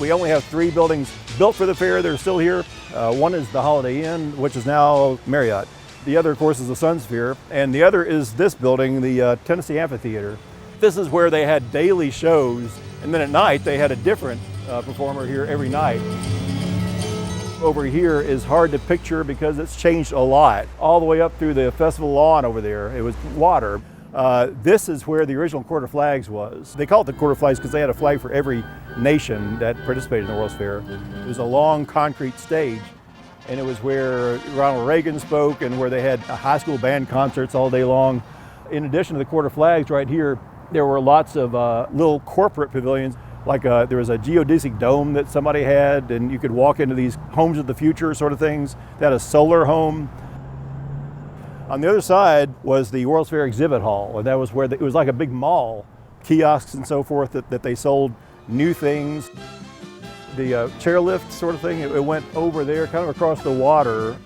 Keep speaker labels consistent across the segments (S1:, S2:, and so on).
S1: We only have 3 buildings built for the fair that are still here. One is the Holiday Inn, which is now Marriott. The other, of course, is the Sun Sphere, and the other is this building, the Tennessee Amphitheater. This is where they had daily shows, and then at night they had a different performer here every night. Over here is hard to picture because it's changed a lot. All the way up through the festival lawn over there, it was water. This is where the original Court of Flags was. They call it the Court of Flags because they had a flag for every nation that participated in the World's Fair. It was a long concrete stage, and it was where Ronald Reagan spoke and where they had high school band concerts all day long. In addition to the Court of Flags right here, there were lots of little corporate pavilions. Like there was a geodesic dome that somebody had, and you could walk into these homes of the future sort of things. They had a solar home. On the other side was the World's Fair exhibit hall, and that was where it was like a big mall, kiosks and so forth that they sold new things. The chairlift sort of thing, it went over there, kind of across the water.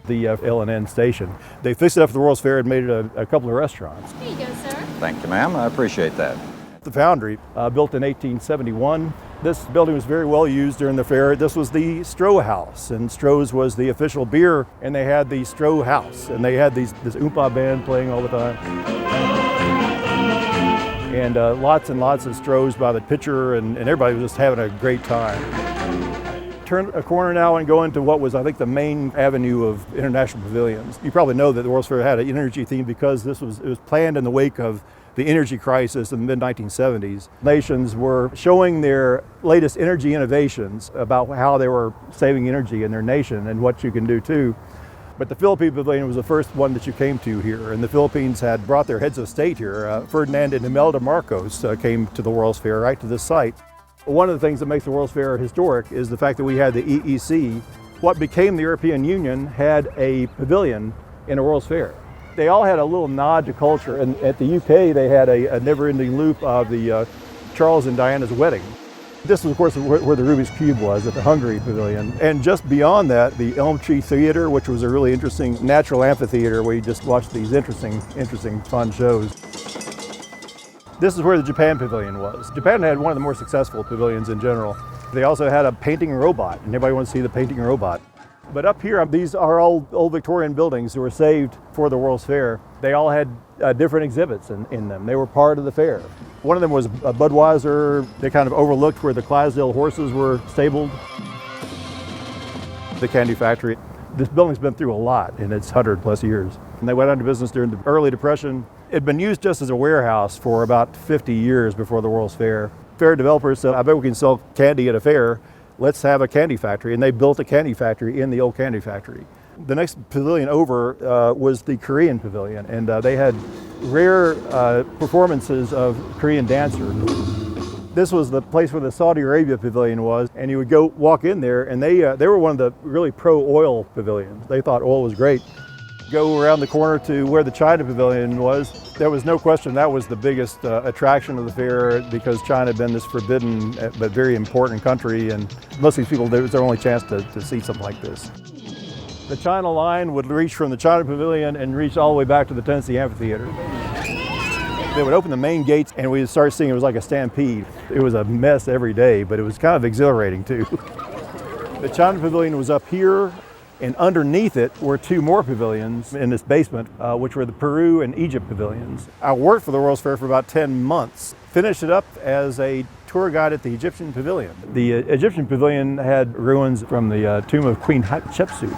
S1: The L&N station. They fixed it up for the World's Fair and made it a couple of restaurants.
S2: Here you go, sir.
S3: Thank you, ma'am. I appreciate that.
S1: The Foundry, built in 1871. This building was very well used during the fair. This was the Stroh House, and Stroh's was the official beer, and they had the Stroh House, and they had this oompa band playing all the time. And lots and lots of Strohs by the pitcher, and everybody was just having a great time. Turn a corner now and go into what was, I think, the main avenue of international pavilions. You probably know that the World's Fair had an energy theme because it was planned in the wake of the energy crisis in the mid-1970s. Nations were showing their latest energy innovations about how they were saving energy in their nation and what you can do too. But the Philippine Pavilion was the first one that you came to here, and the Philippines had brought their heads of state here. Ferdinand and Imelda Marcos came to the World's Fair right to this site. One of the things that makes the World's Fair historic is the fact that we had the EEC. What became the European Union had a pavilion in a World's Fair. They all had a little nod to culture, and at the UK they had a never-ending loop of the Charles and Diana's wedding. This was, of course, where the Rubik's Cube was, at the Hungary Pavilion. And just beyond that, the Elm Tree Theater, which was a really interesting natural amphitheater where you just watched these interesting, fun shows. This is where the Japan Pavilion was. Japan had one of the more successful pavilions in general. They also had a painting robot, and everybody wants to see the painting robot. But up here, these are all old Victorian buildings that were saved for the World's Fair. They all had different exhibits in them. They were part of the fair. One of them was a Budweiser. They kind of overlooked where the Clydesdale horses were stabled. The candy factory. This building's been through a lot in its 100+ years. And they went out of business during the early Depression. It had been used just as a warehouse for about 50 years before the World's Fair. Fair developers said, I bet we can sell candy at a fair. Let's have a candy factory, and they built a candy factory in the old candy factory. The next pavilion over was the Korean Pavilion, and they had rare performances of Korean dancers. This was the place where the Saudi Arabia Pavilion was, and you would go walk in there, and they were one of the really pro-oil pavilions. They thought oil was great. Go around the corner to where the China Pavilion was. There was no question that was the biggest attraction of the fair because China had been this forbidden but very important country, and most of these people, it was their only chance to see something like this. The China line would reach from the China Pavilion and reach all the way back to the Tennessee Amphitheater. They would open the main gates and we'd start seeing it was like a stampede. It was a mess every day, but it was kind of exhilarating too. The China Pavilion was up here, and underneath it were 2 more pavilions in this basement, which were the Peru and Egypt pavilions. I worked for the World's Fair for about 10 months. Finished it up as a tour guide at the Egyptian Pavilion. The Egyptian Pavilion had ruins from the tomb of Queen Hatshepsut.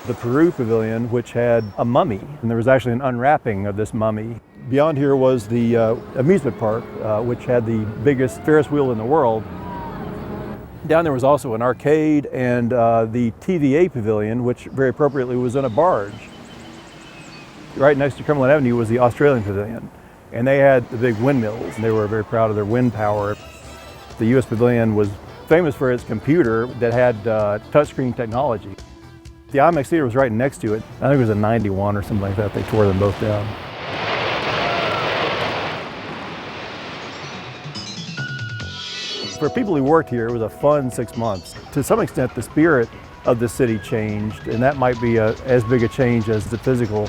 S1: The Peru Pavilion, which had a mummy, and there was actually an unwrapping of this mummy. Beyond here was the amusement park, which had the biggest Ferris wheel in the world. Down there was also an arcade and the TVA Pavilion, which very appropriately was in a barge. Right next to Cumberland Avenue was the Australian Pavilion, and they had the big windmills, and they were very proud of their wind power. The US Pavilion was famous for its computer that had touchscreen technology. The IMAX Theater was right next to it. I think it was a 91 or something like that. They tore them both down. For people who worked here, it was a fun 6 months. To some extent, the spirit of the city changed, and that might be as big a change as the physical